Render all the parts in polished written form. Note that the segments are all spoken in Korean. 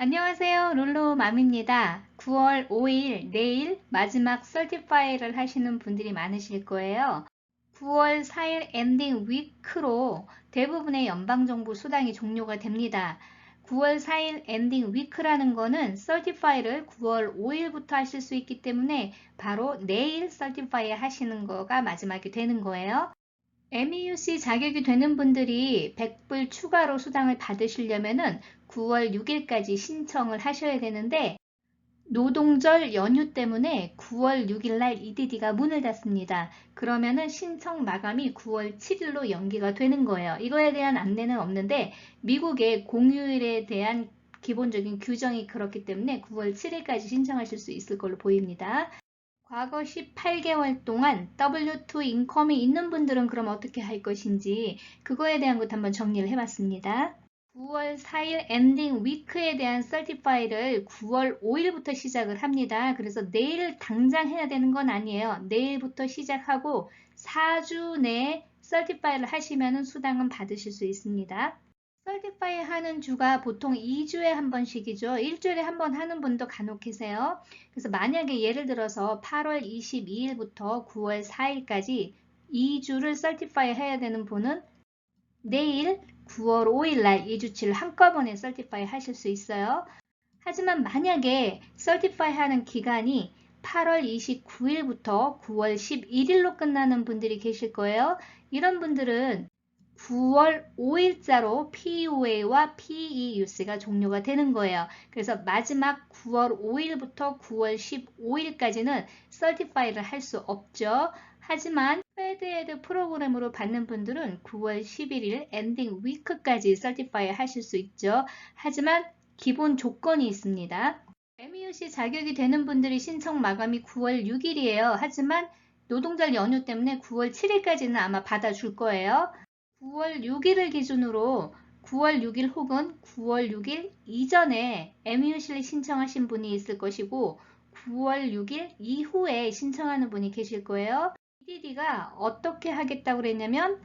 안녕하세요. 룰루맘입니다. 9월 5일 내일 마지막 설티파이를 하시는 분들이 많으실 거예요. 9월 4일 엔딩 위크로 대부분의 연방정부 수당이 종료가 됩니다. 9월 4일 엔딩 위크라는 거는 설티파이를 9월 5일부터 하실 수 있기 때문에 바로 내일 설티파이 하시는 거가 마지막이 되는 거예요. MEUC 자격이 되는 분들이 100불 추가로 수당을 받으시려면은 9월 6일까지 신청을 하셔야 되는데 노동절 연휴 때문에 9월 6일 날 EDD가 문을 닫습니다. 그러면은 신청 마감이 9월 7일로 연기가 되는 거예요. 이거에 대한 안내는 없는데 미국의 공휴일에 대한 기본적인 규정이 그렇기 때문에 9월 7일까지 신청하실 수 있을 걸로 보입니다. 과거 18개월 동안 W2 인컴이 있는 분들은 그럼 어떻게 할 것인지 그거에 대한 것도 한번 정리를 해봤습니다. 9월 4일 엔딩 위크에 대한 설티파이를 9월 5일부터 시작을 합니다. 그래서 내일 당장 해야 되는 건 아니에요. 내일부터 시작하고 4주 내에 설티파이를 하시면 수당은 받으실 수 있습니다. 설티파이 하는 주가 보통 2주에 한 번씩이죠. 일주일에 한 번 하는 분도 간혹 계세요. 그래서 만약에 예를 들어서 8월 22일부터 9월 4일까지 2주를 설티파이 해야 되는 분은 내일 9월 5일 날 2주치를 한꺼번에 설티파이 하실 수 있어요. 하지만 만약에 설티파이 하는 기간이 8월 29일부터 9월 11일로 끝나는 분들이 계실 거예요. 이런 분들은 9월 5일자로 PUA와 PEUC가 종료가 되는 거예요. 그래서 마지막 9월 5일부터 9월 15일까지는 설티파이를 할 수 없죠. 하지만 페드에드 프로그램으로 받는 분들은 9월 11일 엔딩 위크까지 설티파이 하실 수 있죠. 하지만 기본 조건이 있습니다. MEUC 자격이 되는 분들이 신청 마감이 9월 6일이에요. 하지만 노동절 연휴 때문에 9월 7일까지는 아마 받아줄 거예요. 9월 6일을 기준으로 9월 6일 혹은 9월 6일 이전에 MEUC를 신청하신 분이 있을 것이고 9월 6일 이후에 신청하는 분이 계실 거예요. EDD가 어떻게 하겠다고 그랬냐면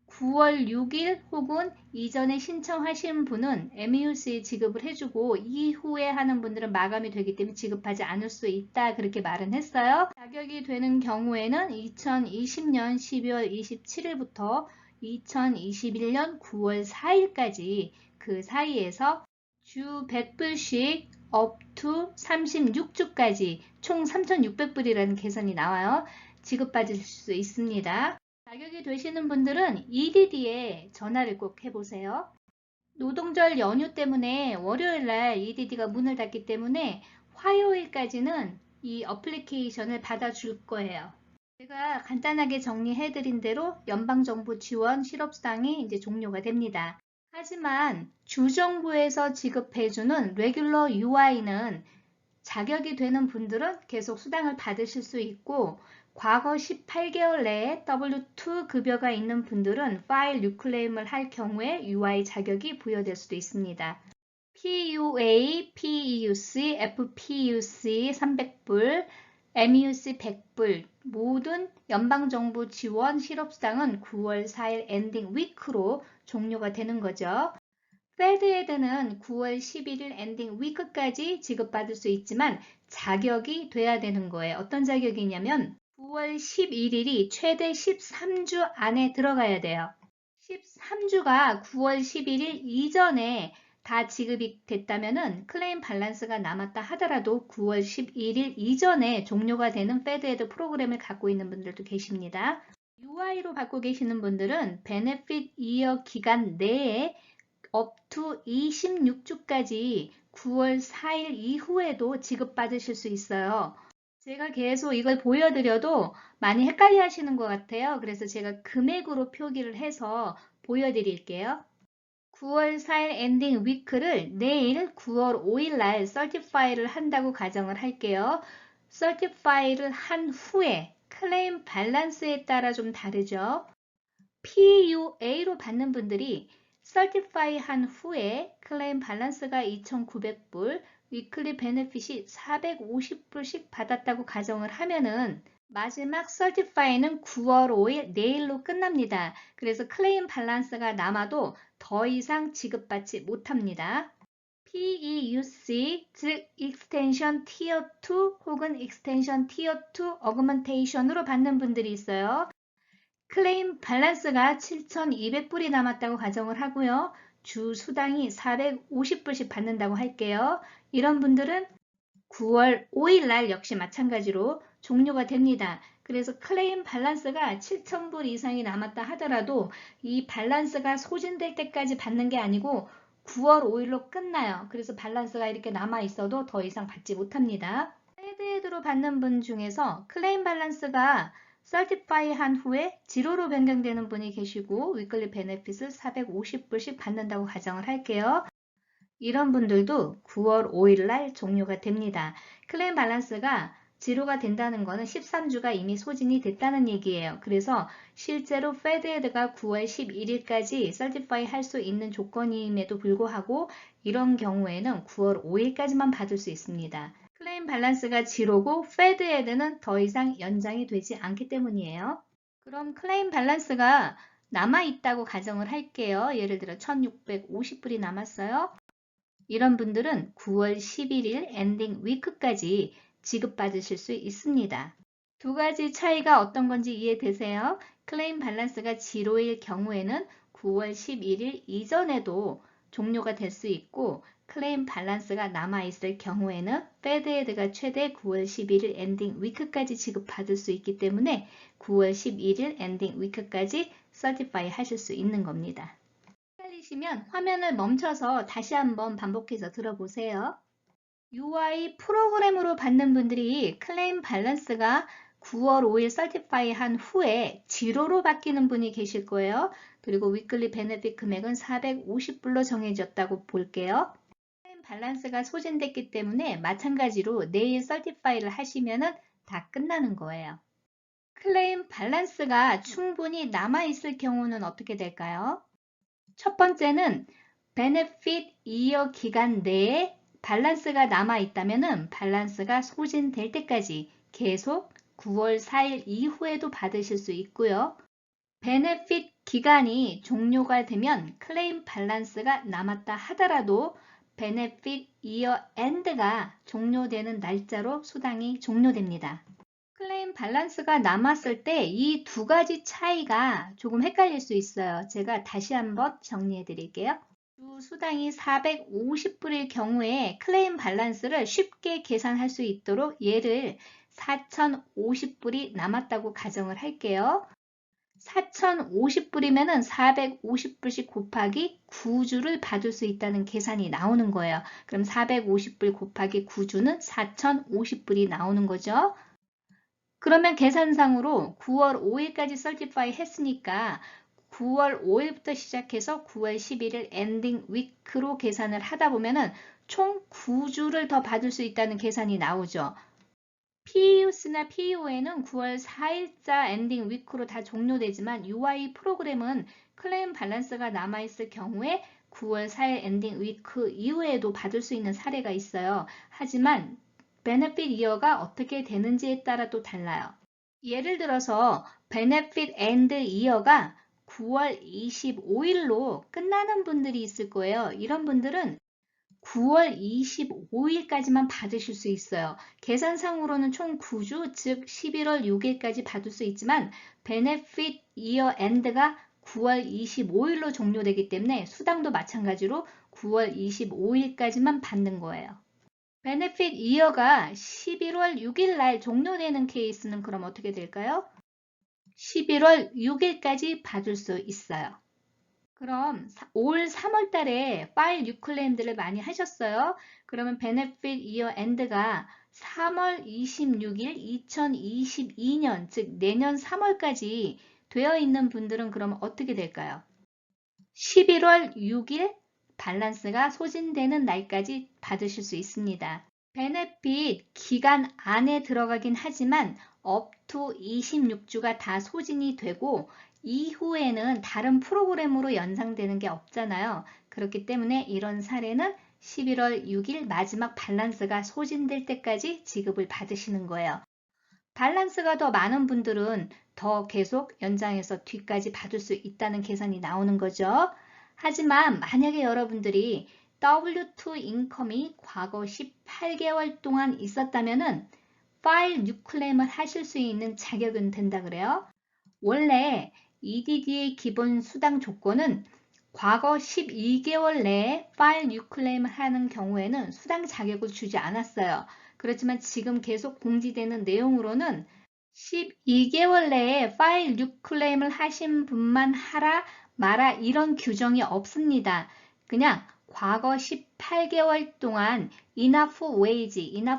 9월 6일 혹은 이전에 신청하신 분은 MEUC 지급을 해주고 이후에 하는 분들은 마감이 되기 때문에 지급하지 않을 수 있다 그렇게 말은 했어요. 자격이 되는 경우에는 2020년 12월 27일부터 2021년 9월 4일까지 그 사이에서 주 100불씩 up to 36주까지 총 3,600불이라는 계산이 나와요. 지급받을 수 있습니다. 자격이 되시는 분들은 EDD에 전화를 꼭 해보세요. 노동절 연휴 때문에 월요일날 EDD가 문을 닫기 때문에 화요일까지는 이 어플리케이션을 받아줄 거예요. 제가 간단하게 정리해드린 대로 연방정부 지원 실업수당이 이제 종료가 됩니다. 하지만 주정부에서 지급해주는 레귤러 UI는 자격이 되는 분들은 계속 수당을 받으실 수 있고 과거 18개월 내에 W2 급여가 있는 분들은 파일 리클레임을 할 경우에 UI 자격이 부여될 수도 있습니다. PUA, PEUC, FPUC 300불, MEUC 100불 모든 연방정부 지원 실업수당은 9월 4일 엔딩 위크로 종료가 되는 거죠. 페드에드는 9월 11일 엔딩 위크까지 지급받을 수 있지만 자격이 돼야 되는 거예요. 어떤 자격이냐면 9월 11일이 최대 13주 안에 들어가야 돼요. 13주가 9월 11일 이전에 다 지급이 됐다면은 클레임 밸런스가 남았다 하더라도 9월 11일 이전에 종료가 되는 페드에드 프로그램을 갖고 있는 분들도 계십니다. UI로 받고 계시는 분들은 베네핏 이어 기간 내에 up to 26주까지 9월 4일 이후에도 지급받으실 수 있어요. 제가 계속 이걸 보여드려도 많이 헷갈려 하시는 것 같아요. 그래서 제가 금액으로 표기를 해서 보여드릴게요. 9월 4일 엔딩 위크를 내일 9월 5일 날 설티파이를 한다고 가정을 할게요. 설티파이를 한 후에 클레임 밸런스에 따라 좀 다르죠. PUA로 받는 분들이 설티파이 한 후에 클레임 밸런스가 2,900불, 위클리 베네핏이 450불씩 받았다고 가정을 하면은 마지막 설티파이는 9월 5일 내일로 끝납니다. 그래서 클레임 밸런스가 남아도 더 이상 지급받지 못합니다. PEUC, 즉 익스텐션 티어 2 혹은 익스텐션 티어 2 어그먼테이션으로 받는 분들이 있어요. 클레임 밸런스가 7,200불이 남았다고 가정을 하고요. 주 수당이 450불씩 받는다고 할게요. 이런 분들은 9월 5일 날 역시 마찬가지로 종료가 됩니다. 그래서 클레임 밸런스가 7,000불 이상이 남았다 하더라도 이 밸런스가 소진될 때까지 받는 게 아니고 9월 5일로 끝나요. 그래서 밸런스가 이렇게 남아 있어도 더 이상 받지 못합니다. 헤드헤드로 받는 분 중에서 클레임 밸런스가 서티파이 한 후에 지로로 변경되는 분이 계시고 위클리 베네핏을 450불씩 받는다고 가정을 할게요. 이런 분들도 9월 5일 날 종료가 됩니다. 클레임 밸런스가 지로가 된다는 것은 13주가 이미 소진이 됐다는 얘기예요. 그래서 실제로 페드헤드가 9월 11일까지 서티파이 할 수 있는 조건임에도 불구하고 이런 경우에는 9월 5일까지만 받을 수 있습니다. 클레임 밸런스가 지로고 페드헤드는 더 이상 연장이 되지 않기 때문이에요. 그럼 클레임 밸런스가 남아있다고 가정을 할게요. 예를 들어 1650불이 남았어요. 이런 분들은 9월 11일 엔딩 위크까지 지급받으실 수 있습니다. 두 가지 차이가 어떤 건지 이해되세요? 클레임 밸런스가 지로일 경우에는 9월 11일 이전에도 종료가 될 수 있고 클레임 밸런스가 남아있을 경우에는 페드헤드가 최대 9월 11일 엔딩 위크까지 지급받을 수 있기 때문에 9월 11일 엔딩 위크까지 서티파이 하실 수 있는 겁니다. 헷갈리시면 화면을 멈춰서 다시 한번 반복해서 들어보세요. UI 프로그램으로 받는 분들이 클레임 밸런스가 9월 5일 서티파이 한 후에 지로로 바뀌는 분이 계실 거예요. 그리고 위클리 베네핏 금액은 450불로 정해졌다고 볼게요. 클레임 밸런스가 소진됐기 때문에 마찬가지로 내일 서티파이를 하시면 다 끝나는 거예요. 클레임 밸런스가 충분히 남아있을 경우는 어떻게 될까요? 첫 번째는 베네핏 이어 기간 내에 밸런스가 남아있다면 밸런스가 소진될 때까지 계속 9월 4일 이후에도 받으실 수 있고요. 베네핏 기간이 종료가 되면 클레임 밸런스가 남았다 하더라도 베네핏 이어 엔드가 종료되는 날짜로 수당이 종료됩니다. 클레임 밸런스가 남았을 때 이 두 가지 차이가 조금 헷갈릴 수 있어요. 제가 다시 한번 정리해 드릴게요. 주 수당이 450불일 경우에 클레임 밸런스를 쉽게 계산할 수 있도록 얘를 4,050불이 남았다고 가정을 할게요. 4,050불이면 450불씩 곱하기 9주를 받을 수 있다는 계산이 나오는 거예요. 그럼 450불 곱하기 9주는 4,050불이 나오는 거죠. 그러면 계산상으로 9월 5일까지 설티파이 했으니까 9월 5일부터 시작해서 9월 11일 엔딩 위크로 계산을 하다 보면은 총 9주를 더 받을 수 있다는 계산이 나오죠. PEUC나 PEO에는 9월 4일자 엔딩 위크로 다 종료되지만 UI 프로그램은 클레임 밸런스가 남아있을 경우에 9월 4일 엔딩 위크 이후에도 받을 수 있는 사례가 있어요. 하지만 베네핏 이어가 어떻게 되는지에 따라 또 달라요. 예를 들어서 베네핏 엔드 이어가 9월 25일로 끝나는 분들이 있을 거예요. 이런 분들은 9월 25일까지만 받으실 수 있어요. 계산상으로는 총 9주, 즉 11월 6일까지 받을 수 있지만 베네핏 이어 엔드가 9월 25일로 종료되기 때문에 수당도 마찬가지로 9월 25일까지만 받는 거예요. 베네핏 이어가 11월 6일 날 종료되는 케이스는 그럼 어떻게 될까요? 11월 6일까지 받을 수 있어요. 그럼 올 3월 달에 파일 뉴클레임들을 많이 하셨어요. 그러면 베네핏 이어 엔드가 3월 26일 2022년, 즉 내년 3월까지 되어 있는 분들은 그럼 어떻게 될까요? 11월 6일 밸런스가 소진되는 날까지 받으실 수 있습니다. 베네핏 기간 안에 들어가긴 하지만 up to 26주가 다 소진이 되고 이후에는 다른 프로그램으로 연상되는 게 없잖아요. 그렇기 때문에 이런 사례는 11월 6일 마지막 밸런스가 소진될 때까지 지급을 받으시는 거예요. 밸런스가 더 많은 분들은 더 계속 연장해서 뒤까지 받을 수 있다는 계산이 나오는 거죠. 하지만 만약에 여러분들이 W2 인컴이 과거 18개월 동안 있었다면은 파일 뉴클레임을 하실 수 있는 자격은 된다 그래요. 원래 EDD의 기본 수당 조건은 과거 12개월 내에 파일 뉴클레임을 하는 경우에는 수당 자격을 주지 않았어요. 그렇지만 지금 계속 공지되는 내용으로는 12개월 내에 파일 뉴클레임을 하신 분만 하라 마라 이런 규정이 없습니다. 그냥 과거 18개월 동안 enough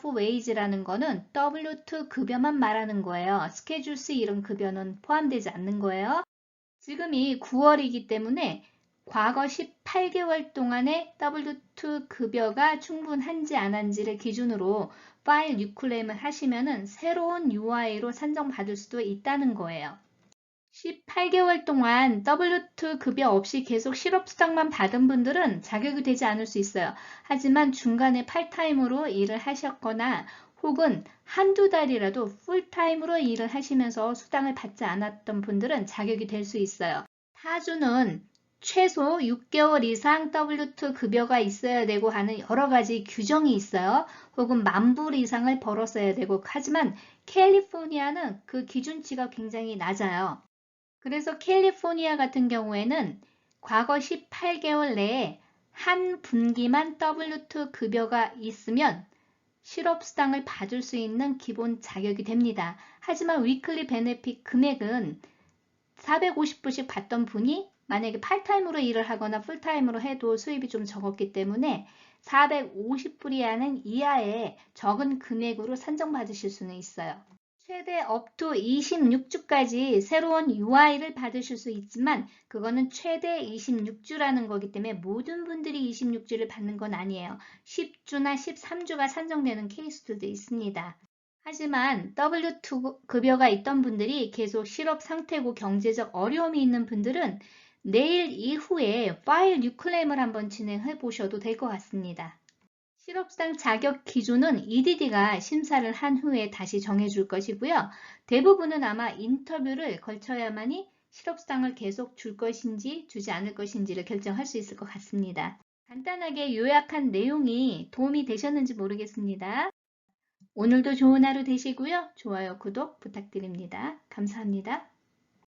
wage라는 거는 W2 급여만 말하는 거예요. 스케줄 C 이런 급여는 포함되지 않는 거예요. 지금이 9월이기 때문에 과거 18개월 동안의 W2 급여가 충분한지 안 한지를 기준으로 파일 뉴클레임을 하시면은 새로운 UI로 산정받을 수도 있다는 거예요. 18개월 동안 W2 급여 없이 계속 실업수당만 받은 분들은 자격이 되지 않을 수 있어요. 하지만 중간에 파트타임으로 일을 하셨거나 혹은 한두 달이라도 풀타임으로 일을 하시면서 수당을 받지 않았던 분들은 자격이 될 수 있어요. 타주는 최소 6개월 이상 W2 급여가 있어야 되고 하는 여러 가지 규정이 있어요. 혹은 10,000불 이상을 벌었어야 되고 하지만 캘리포니아는 그 기준치가 굉장히 낮아요. 그래서 캘리포니아 같은 경우에는 과거 18개월 내에 한 분기만 W2 급여가 있으면 실업수당을 받을 수 있는 기본 자격이 됩니다. 하지만 위클리 베네핏 금액은 450불씩 받던 분이 만약에 팔타임으로 일을 하거나 풀타임으로 해도 수입이 좀 적었기 때문에 450불이 이하의 적은 금액으로 산정받으실 수는 있어요. 최대 up to 26주까지 새로운 UI를 받으실 수 있지만 그거는 최대 26주라는 거기 때문에 모든 분들이 26주를 받는 건 아니에요. 10주나 13주가 산정되는 케이스들도 있습니다. 하지만 W2 급여가 있던 분들이 계속 실업 상태고 경제적 어려움이 있는 분들은 내일 이후에 파일 뉴클레임을 한번 진행해 보셔도 될 것 같습니다. 실업수당 자격 기준은 EDD가 심사를 한 후에 다시 정해줄 것이고요. 대부분은 아마 인터뷰를 거쳐야만이 실업수당을 계속 줄 것인지 주지 않을 것인지를 결정할 수 있을 것 같습니다. 간단하게 요약한 내용이 도움이 되셨는지 모르겠습니다. 오늘도 좋은 하루 되시고요. 좋아요, 구독 부탁드립니다. 감사합니다.